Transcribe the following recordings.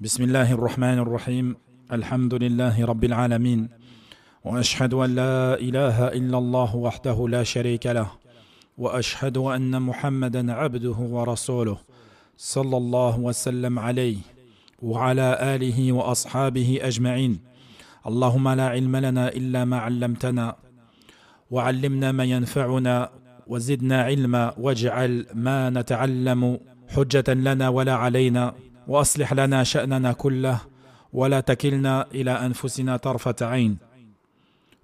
بسم الله الرحمن الرحيم الحمد لله رب العالمين وأشهد أن لا إله إلا الله وحده لا شريك له وأشهد أن محمدا عبده ورسوله صلى الله وسلم عليه وعلى آله وأصحابه أجمعين. اللهم لا علم لنا إلا ما علمتنا وعلمنا ما ينفعنا وزدنا علما واجعل ما نتعلم حجة لنا ولا علينا وأصلح لنا شأننا كله ولا تكلنا إلى أنفسنا طرفة عين.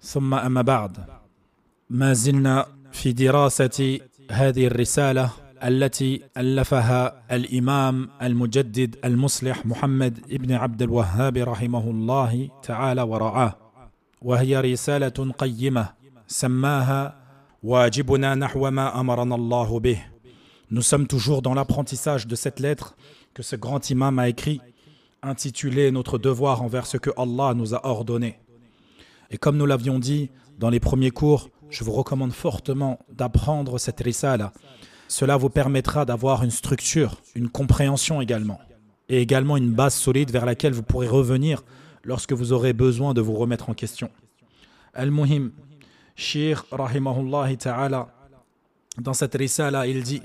ثم أما بعد، ما زلنا في دراسة هذه الرسالة التي ألفها الإمام المجدد المصلح محمد بن عبد الوهاب رحمه الله تعالى ورعاه، وهي رسالة قيمة سماها واجبنا نحو ما أمرنا الله به. Nous sommes toujours dans l'apprentissage de cette lettre que ce grand imam a écrit, intitulée Notre devoir envers ce que Allah nous a ordonné. Et comme nous l'avions dit dans les premiers cours, je vous recommande fortement d'apprendre cette risala. Cela vous permettra d'avoir une structure, une compréhension également, et également une base solide vers laquelle vous pourrez revenir lorsque vous aurez besoin de vous remettre en question. Al-Muhim, Cheikh rahimahullah ta'ala, dans cette risala, il dit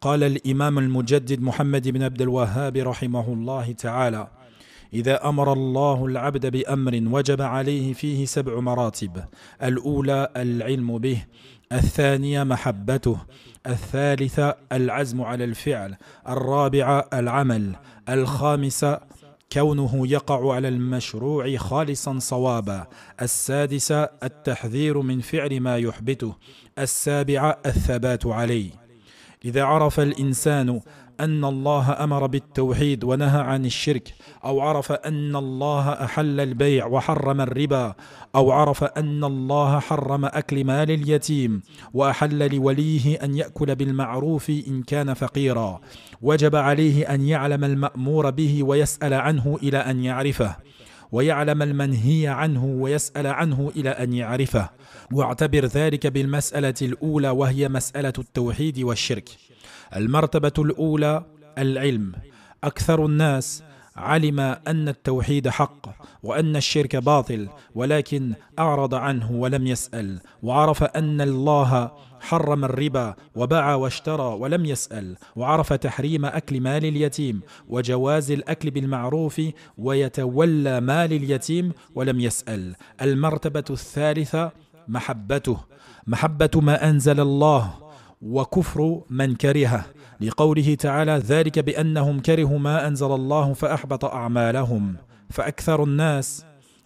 قال الإمام المجدد محمد بن عبد الوهاب رحمه الله تعالى: إذا أمر الله العبد بأمر وجب عليه فيه 7 مراتب. الأولى العلم به، الثانية محبته، الثالثة العزم على الفعل، الرابعة العمل، الخامسة كونه يقع على المشروع خالصا صوابا، السادسة التحذير من فعل ما يحبطه، السابعة الثبات عليه. إذا عرف الإنسان أن الله أمر بالتوحيد ونهى عن الشرك، أو عرف أن الله أحل البيع وحرم الربا، أو عرف أن الله حرم أكل مال اليتيم وأحل لوليه أن يأكل بالمعروف إن كان فقيرا، وجب عليه أن يعلم المأمور به ويسأل عنه إلى أن يعرفه، ويعلم المنهي عنه ويسأل عنه إلى أن يعرفه، واعتبر ذلك بالمسألة الأولى وهي مسألة التوحيد والشرك. المرتبة الأولى العلم. أكثر الناس علم أن التوحيد حق وأن الشرك باطل، ولكن أعرض عنه ولم يسأل، وعرف أن الله حرم الربا وباع واشترى ولم يسأل، وعرف تحريم أكل مال اليتيم وجواز الأكل بالمعروف ويتولى مال اليتيم ولم يسأل. المرتبة الثالثة محبته، محبة ما أنزل الله وكفر من كرهه، لقوله تعالى: ذلك بأنهم كرهوا ما أنزل الله فأحبط أعمالهم. فأكثر الناس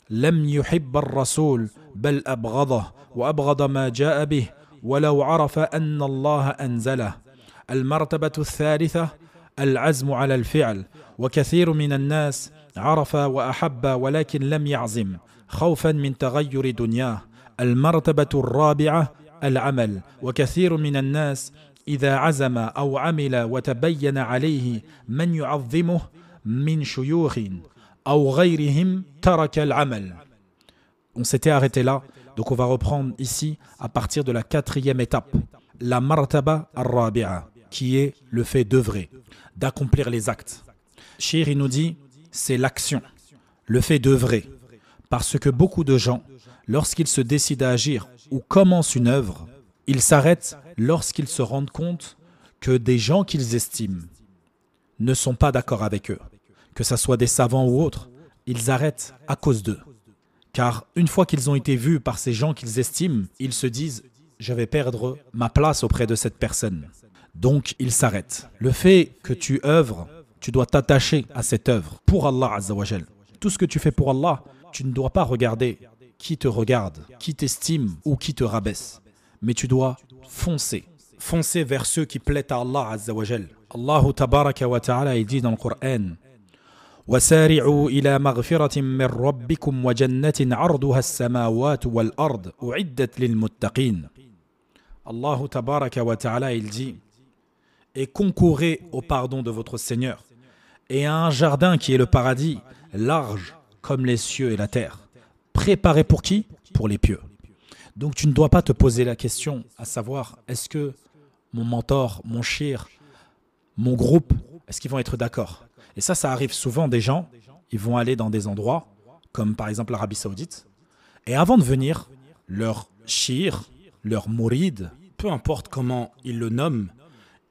لم يحب الرسول بل أبغضه وأبغض ما جاء به ولو عرف أن الله أنزله. المرتبة الثالثة العزم على الفعل، وكثير من الناس عرف وأحب ولكن لم يعزم خوفا من تغير دنياه. المرتبة الرابعة العمل، وكثير من الناس إذا عزم أو عمل وتبين عليه من يعظمه من شيوخ أو غيرهم ترك العمل. On s'était arrêté là, donc on va reprendre ici à partir de la 4e étape, la martaba ar-rabi'a, qui est le fait d'œuvrer, d'accomplir les actes. Cheikh nous dit, c'est l'action, le fait d'œuvrer, parce que beaucoup de gens, lorsqu'ils se décident à agir ou commencent une œuvre, ils s'arrêtent lorsqu'ils se rendent compte que des gens qu'ils estiment ne sont pas d'accord avec eux, que ce soit des savants ou autres, ils arrêtent à cause d'eux. Car une fois qu'ils ont été vus par ces gens qu'ils estiment, ils se disent « je vais perdre ma place auprès de cette personne ». Donc ils s'arrêtent. Le fait que tu œuvres, tu dois t'attacher à cette œuvre pour Allah Azza wa Jal. Tout ce que tu fais pour Allah, tu ne dois pas regarder qui te regarde, qui t'estime ou qui te rabaisse. Mais tu dois foncer vers ceux qui plaisent à Allah Azza wa Jal. Allah tabaraka wa ta'ala dit dans le Coran: وسارعوا إلى مغفرة من ربكم وجنة عرضها السماوات والأرض أعدت للمتقين. Allah tabaraka wa ta'ala il dit: et concourez au pardon de votre Seigneur et à un jardin qui est le paradis, large comme les cieux et la terre. Préparé pour qui? Pour les pieux. Donc tu ne dois pas te poser la question à savoir, est-ce que mon mentor, mon shir, mon groupe, est-ce qu'ils vont être d'accord? Et ça arrive souvent des gens, ils vont aller dans des endroits, comme par exemple l'Arabie Saoudite, et avant de venir, leur shir, leur mouride, peu importe comment ils le nomment,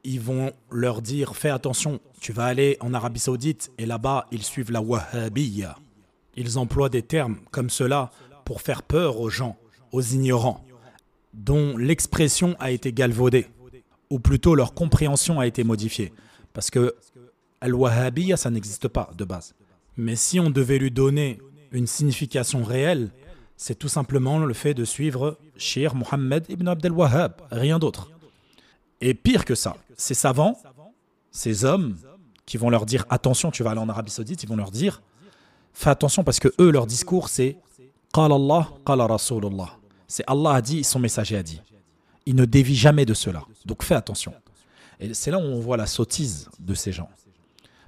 ils vont leur dire, fais attention, tu vas aller en Arabie Saoudite, et là-bas, ils suivent la wahhabiyya. Ils emploient des termes comme cela pour faire peur aux gens, aux ignorants, dont l'expression a été galvaudée, ou plutôt leur compréhension a été modifiée. Parce que al-wahhabiyya, ça n'existe pas de base. Mais si on devait lui donner une signification réelle, c'est tout simplement le fait de suivre Cheikh Mohammed ibn Abdel Wahhab, rien d'autre. Et pire que ça, ces savants, ces hommes qui vont leur dire attention, tu vas aller en Arabie Saoudite, ils vont leur dire fais attention parce que eux, leur discours, c'est Qala Allah, Qala Rasulullah. C'est Allah a dit, son messager a dit. Ils ne dévient jamais de cela. Donc fais attention. Et c'est là où on voit la sottise de ces gens.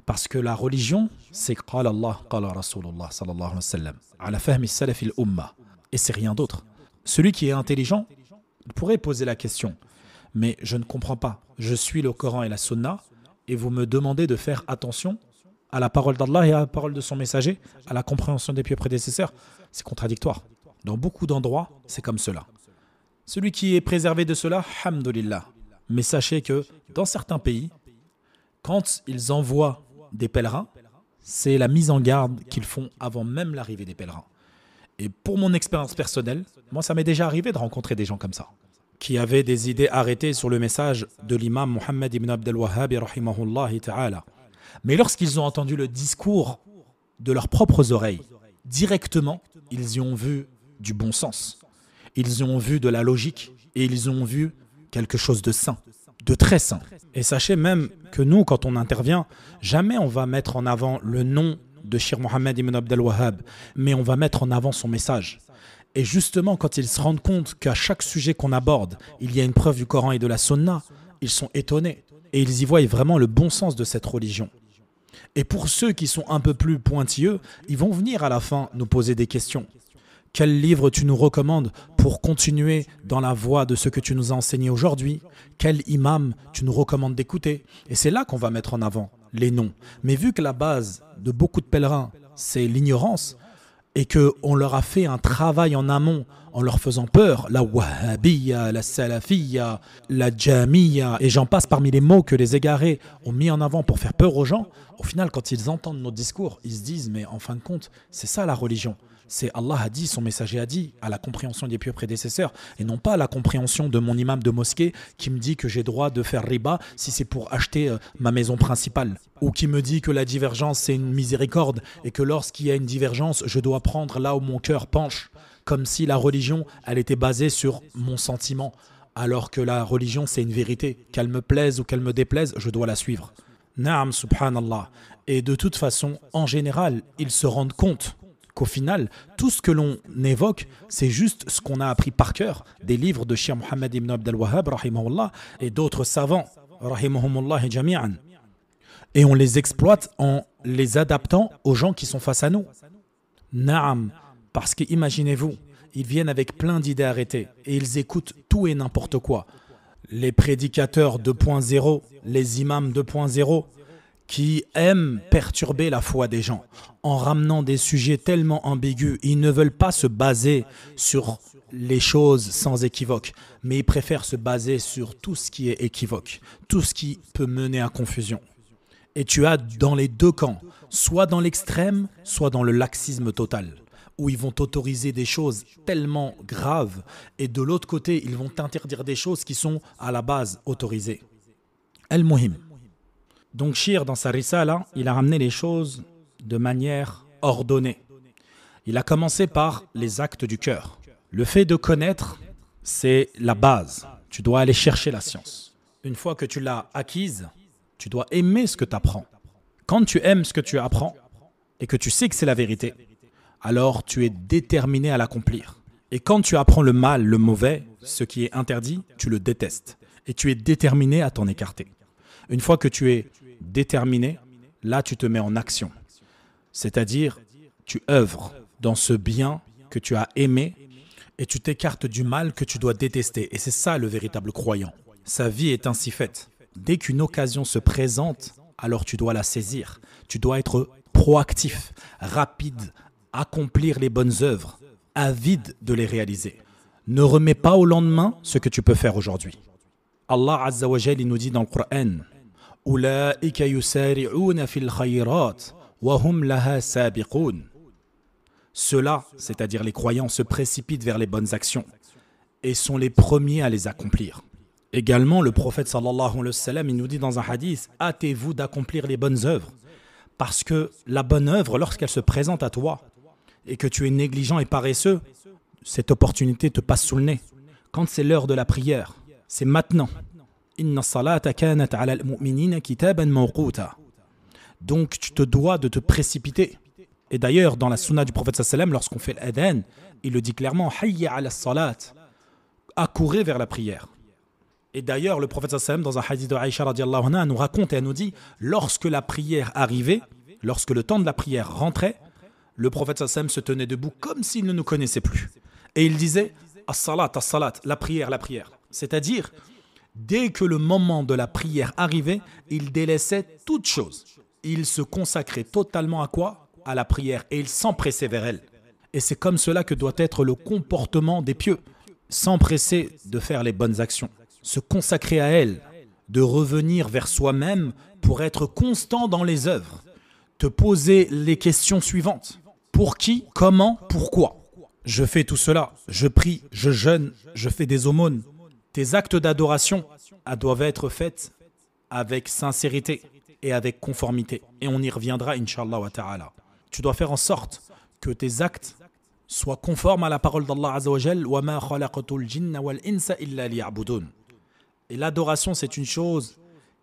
Parce que la religion, c'est Qala Allah, Qala Rasulullah, sallallahu alayhi wa sallam. Ala fahmi salaf al-umma. Et c'est rien d'autre. Celui qui est intelligent, il pourrait poser la question. Mais je ne comprends pas. Je suis le Coran et la Sunna, et vous me demandez de faire attention à la parole d'Allah et à la parole de son messager, à la compréhension des pieux prédécesseurs. C'est contradictoire. Dans beaucoup d'endroits, c'est comme cela. Celui qui est préservé de cela, hamdulillah. Mais sachez que dans certains pays, quand ils envoient des pèlerins, c'est la mise en garde qu'ils font avant même l'arrivée des pèlerins. Et pour mon expérience personnelle, moi ça m'est déjà arrivé de rencontrer des gens comme ça, qui avaient des idées arrêtées sur le message de l'imam Mohammed ibn Abdel Wahhab rahimahullahi ta'ala. Mais lorsqu'ils ont entendu le discours de leurs propres oreilles, directement, ils y ont vu du bon sens. Ils y ont vu de la logique et ils ont vu quelque chose de sain, de très sain. Et sachez même que nous, quand on intervient, jamais on va mettre en avant le nom de Cheikh Mohammed ibn Abdel Wahhab, mais on va mettre en avant son message. Et justement, quand ils se rendent compte qu'à chaque sujet qu'on aborde, il y a une preuve du Coran et de la Sunna, ils sont étonnés et ils y voient vraiment le bon sens de cette religion. Et pour ceux qui sont un peu plus pointilleux, ils vont venir à la fin nous poser des questions. Quel livre tu nous recommandes pour continuer dans la voie de ce que tu nous as enseigné aujourd'hui? Quel imam tu nous recommandes d'écouter? Et c'est là qu'on va mettre en avant les noms. Mais vu que la base de beaucoup de pèlerins, c'est l'ignorance, et qu'on leur a fait un travail en amont en leur faisant peur, la wahhabiyya, la salafiyya, la jamiyya, et j'en passe parmi les mots que les égarés ont mis en avant pour faire peur aux gens, au final, quand ils entendent nos discours, ils se disent, mais en fin de compte, c'est ça la religion. C'est Allah a dit, son messager a dit, à la compréhension des pieux prédécesseurs, et non pas à la compréhension de mon imam de mosquée qui me dit que j'ai droit de faire riba si c'est pour acheter ma maison principale, ou qui me dit que la divergence c'est une miséricorde, et que lorsqu'il y a une divergence, je dois prendre là où mon cœur penche, comme si la religion, elle était basée sur mon sentiment, alors que la religion c'est une vérité, qu'elle me plaise ou qu'elle me déplaise, je dois la suivre. Naam, subhanallah. Et de toute façon, en général, ils se rendent compte qu'au final, tout ce que l'on évoque, c'est juste ce qu'on a appris par cœur des livres de Cheikh Mohammed ibn Abdel Wahhab, rahimahullah, et d'autres savants, rahimahumullah jami'an. Et on les exploite en les adaptant aux gens qui sont face à nous. Naam, parce que imaginez-vous, ils viennent avec plein d'idées arrêtées et ils écoutent tout et n'importe quoi. Les prédicateurs 2.0, les imams 2.0, qui aiment perturber la foi des gens en ramenant des sujets tellement ambigus. Ils ne veulent pas se baser sur les choses sans équivoque, mais ils préfèrent se baser sur tout ce qui est équivoque, tout ce qui peut mener à confusion. Et tu as dans les deux camps, soit dans l'extrême, soit dans le laxisme total, où ils vont t'autoriser des choses tellement graves, et de l'autre côté, ils vont t'interdire des choses qui sont à la base autorisées. Al-Muhim. Donc Shir, dans sa risala, il a ramené les choses de manière ordonnée. Il a commencé par les actes du cœur. Le fait de connaître, c'est la base. Tu dois aller chercher la science. Une fois que tu l'as acquise, tu dois aimer ce que tu apprends. Quand tu aimes ce que tu apprends et que tu sais que c'est la vérité, alors tu es déterminé à l'accomplir. Et quand tu apprends le mal, le mauvais, ce qui est interdit, tu le détestes. Et tu es déterminé à t'en écarter. Une fois que tu es déterminé, là tu te mets en action. C'est-à-dire, tu œuvres dans ce bien que tu as aimé et tu t'écartes du mal que tu dois détester. Et c'est ça le véritable croyant. Sa vie est ainsi faite. Dès qu'une occasion se présente, alors tu dois la saisir. Tu dois être proactif, rapide, accomplir les bonnes œuvres, avide de les réaliser. Ne remets pas au lendemain ce que tu peux faire aujourd'hui. Allah Azza wa Jal, il nous dit dans le Coran, Ulaika yusari'una fil khayrat wa hum laha sabiqun. Ceux-là, c'est-à-dire les croyants, se précipitent vers les bonnes actions et sont les premiers à les accomplir. Également, le prophète sallallahu alayhi wa sallam, il nous dit dans un hadith, hâtez-vous d'accomplir les bonnes œuvres, parce que la bonne œuvre, lorsqu'elle se présente à toi et que tu es négligent et paresseux, cette opportunité te passe sous le nez. Quand c'est l'heure de la prière, c'est maintenant. Inna salata kanat ala al-mu'minina kitaban mawquta. Donc tu te dois de te précipiter. Et d'ailleurs, dans la sunna du prophète sallallahu alayhi wa sallam, lorsqu'on fait l'adhan, il le dit clairement, hayya ala salat, accourez vers la prière. Et d'ailleurs, le prophète sallallahu alayhi wa sallam, dans un hadith de Aïcha radiallahu anha, nous raconte et elle nous dit, lorsque la prière arrivait, lorsque le temps de la prière rentrait, le prophète sallallahu alayhi wa sallam se tenait debout comme s'il ne nous connaissait plus. Et il disait, as-salat, la prière, la prière. C'est-à-dire, dès que le moment de la prière arrivait, il délaissait toute chose. Il se consacrait totalement à quoi? À la prière. Et il s'empressait vers elle. Et c'est comme cela que doit être le comportement des pieux. S'empresser de faire les bonnes actions. Se consacrer à elle. De revenir vers soi-même pour être constant dans les œuvres. Te poser les questions suivantes. Pour qui? Comment? Pourquoi? Je fais tout cela. Je prie, je jeûne, je fais des aumônes. Tes actes d'adoration doivent être faits avec sincérité et avec conformité. Et on y reviendra, Inch'Allah wa ta'ala. Tu dois faire en sorte que tes actes soient conformes à la parole d'Allah Azza wa Jal. Wa ma khalaqatul jinna wal insa illa liya'budun. Et l'adoration, c'est une chose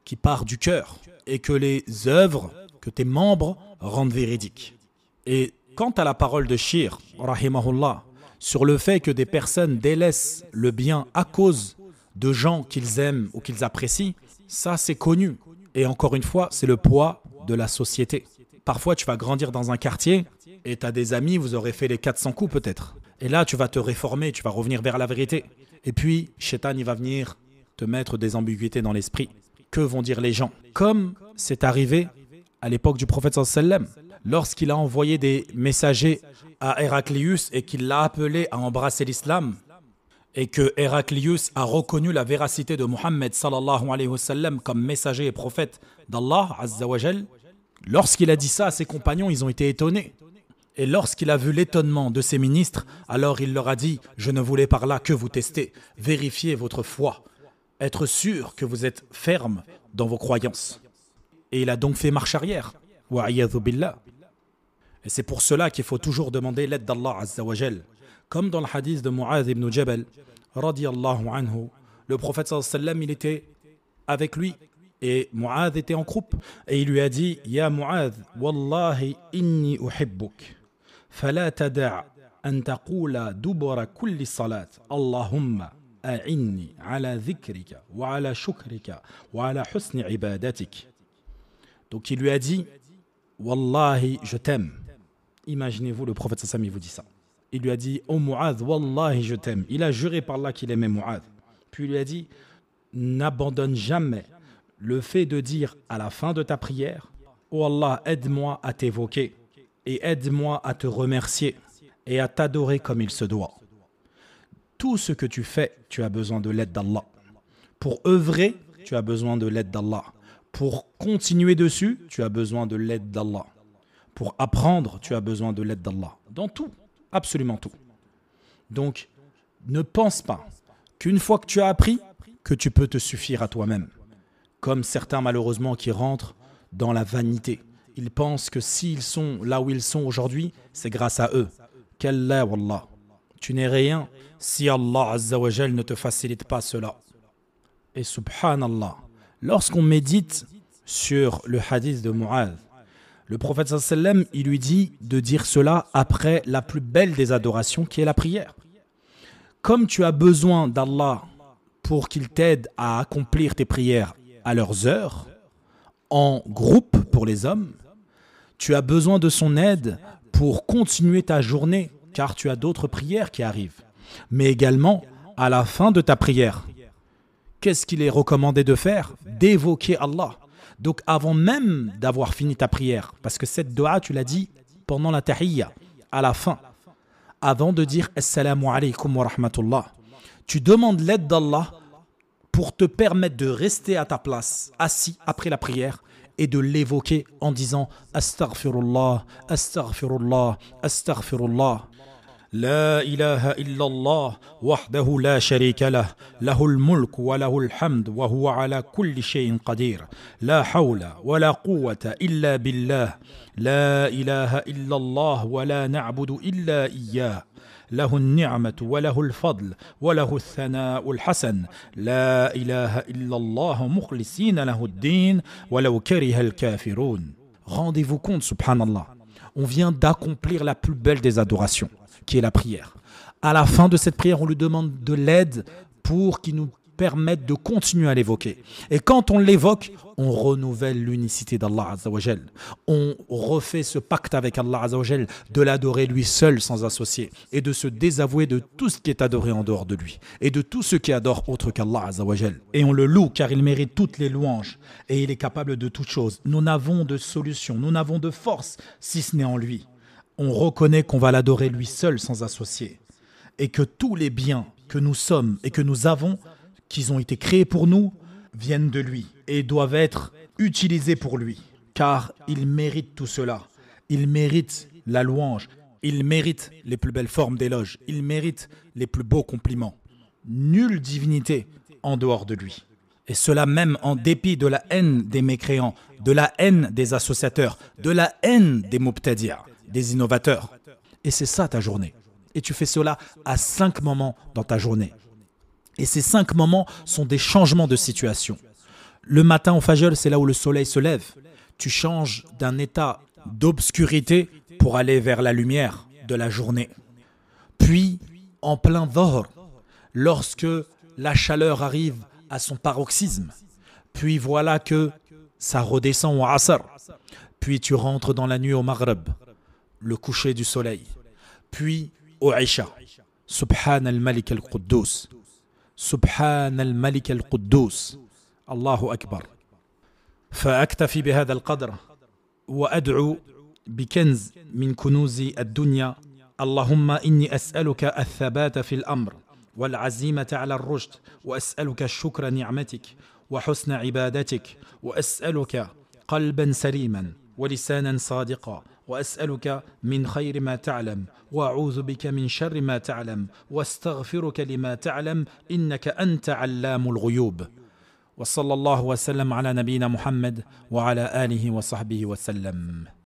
qui part du cœur et que les œuvres, que tes membres rendent véridiques. Et quant à la parole de Shir, rahimahullah, sur le fait que des personnes délaissent le bien à cause de gens qu'ils aiment ou qu'ils apprécient, ça c'est connu. Et encore une fois, c'est le poids de la société. Parfois, tu vas grandir dans un quartier et tu as des amis, vous aurez fait les 400 coups peut-être. Et là, tu vas te réformer, tu vas revenir vers la vérité. Et puis, Shaitan, il va venir te mettre des ambiguïtés dans l'esprit. Que vont dire les gens? Comme c'est arrivé à l'époque du prophète sallallahu alayhi wa sallam, lorsqu'il a envoyé des messagers à Héraclius et qu'il l'a appelé à embrasser l'islam, et que Héraclius a reconnu la véracité de Muhammad sallallahu alayhi wa sallam comme messager et prophète d'Allah Azza wa Jal, lorsqu'il a dit ça à ses compagnons, ils ont été étonnés. Et lorsqu'il a vu l'étonnement de ses ministres, alors il leur a dit, je ne voulais par là que vous tester, vérifier votre foi, être sûr que vous êtes ferme dans vos croyances. Et il a donc fait marche arrière. Wa a'yadhu billah. Et c'est pour cela qu'il faut toujours demander l'aide d'Allah Azza wa Jal. Comme dans le hadith de Mu'adh ibn Jabal, radiyallahu anhu, le prophète sallallahu alayhi wa sallam, il était avec lui et Mu'adh était en groupe. Et il lui a dit, Ya Mu'adh, Wallahi inni uhibbuk, fala tada' an taqula dubura kulli salat, Allahumma a'inni ala dhikrika wa ala shukrika wa ala husni ibadatik. Donc il lui a dit, Wallahi, je t'aime. Imaginez-vous, le prophète sallallahu alayhi wa sallam, il vous dit ça. Il lui a dit, oh Mu'adh, Wallahi, je t'aime. Il a juré par Allah qu'il aimait Mu'adh. Puis il lui a dit, n'abandonne jamais le fait de dire à la fin de ta prière, oh Allah, aide-moi à t'évoquer et aide-moi à te remercier et à t'adorer comme il se doit. Tout ce que tu fais, tu as besoin de l'aide d'Allah. Pour œuvrer, tu as besoin de l'aide d'Allah. Pour continuer dessus, tu as besoin de l'aide d'Allah. Pour apprendre, tu as besoin de l'aide d'Allah. Dans tout, absolument tout. Donc, ne pense pas qu'une fois que tu as appris, que tu peux te suffire à toi-même. Comme certains malheureusement qui rentrent dans la vanité. Ils pensent que s'ils sont là où ils sont aujourd'hui, c'est grâce à eux. Qu'Allah, wallah. Tu n'es rien si Allah Azza wa Jal ne te facilite pas cela. Et subhanallah, lorsqu'on médite sur le hadith de Mu'adh, le prophète sallallahu alayhi wa sallam, il lui dit de dire cela après la plus belle des adorations qui est la prière. Comme tu as besoin d'Allah pour qu'il t'aide à accomplir tes prières à leurs heures, en groupe pour les hommes, tu as besoin de son aide pour continuer ta journée, car tu as d'autres prières qui arrivent. Mais également, à la fin de ta prière, qu'est-ce qu'il est recommandé de faire? D'évoquer Allah, Donc avant même d'avoir fini ta prière, parce que cette dua, tu l'as dit pendant la tahiyya, à la fin, avant de dire Assalamu alaykum wa rahmatullah, tu demandes l'aide d'Allah pour te permettre de rester à ta place, assis après la prière, et de l'évoquer en disant Astaghfirullah, Astaghfirullah, Astaghfirullah. لا إله إلا الله وحده لا شريك له له الملك وله الحمد وهو على كل شيء قدير لا حول ولا قوة إلا بالله لا إله إلا الله ولا نعبد إلا إياه له النعمة وله الفضل وله الثناء الحسن لا إله إلا الله مخلصين له الدين ولو كره الكافرون. Rendez-vous compte, subhanallah, on vient d'accomplir la plus belle des adorations, qui est la prière. À la fin de cette prière, on lui demande de l'aide pour qu'il nous permette de continuer à l'évoquer. Et quand on l'évoque, on renouvelle l'unicité d'Allah Azza wa Jal. On refait ce pacte avec Allah Azza wa Jal de l'adorer lui seul sans associé et de se désavouer de tout ce qui est adoré en dehors de lui et de tout ce qui adore autre qu'Allah Azza wa Jal. Et on le loue car il mérite toutes les louanges et il est capable de toutes choses. Nous n'avons de solution, nous n'avons de force si ce n'est en lui. On reconnaît qu'on va l'adorer lui seul sans associé et que tous les biens que nous sommes et que nous avons, qu'ils ont été créés pour nous, viennent de lui et doivent être utilisés pour lui. Car il mérite tout cela. Il mérite la louange. Il mérite les plus belles formes d'éloge. Il mérite les plus beaux compliments. Nulle divinité en dehors de lui. Et cela même en dépit de la haine des mécréants, de la haine des associateurs, de la haine des mubtadi'a, des innovateurs. Et c'est ça ta journée. Et tu fais cela à 5 moments dans ta journée. Et ces 5 moments sont des changements de situation. Le matin au Fajr, c'est là où le soleil se lève. Tu changes d'un état d'obscurité pour aller vers la lumière de la journée. Puis, en plein Dhuhr, lorsque la chaleur arrive à son paroxysme, puis voilà que ça redescend au Asr. Puis tu rentres dans la nuit au Maghrib, le coucher du soleil. Puis au Isha. Subhan al-Malik al-Quddus. سبحان الملك القدوس الله أكبر. فأكتفي بهذا القدر وأدعو بكنز من كنوز الدنيا. اللهم إني أسألك الثبات في الأمر والعزيمة على الرشد وأسألك شكر نعمتك وحسن عبادتك وأسألك قلبا سليما ولسانا صادقا وأسألك من خير ما تعلم وأعوذ بك من شر ما تعلم واستغفرك لما تعلم إنك أنت علام الغيوب. وصلى الله وسلم على نبينا محمد وعلى آله وصحبه وسلم.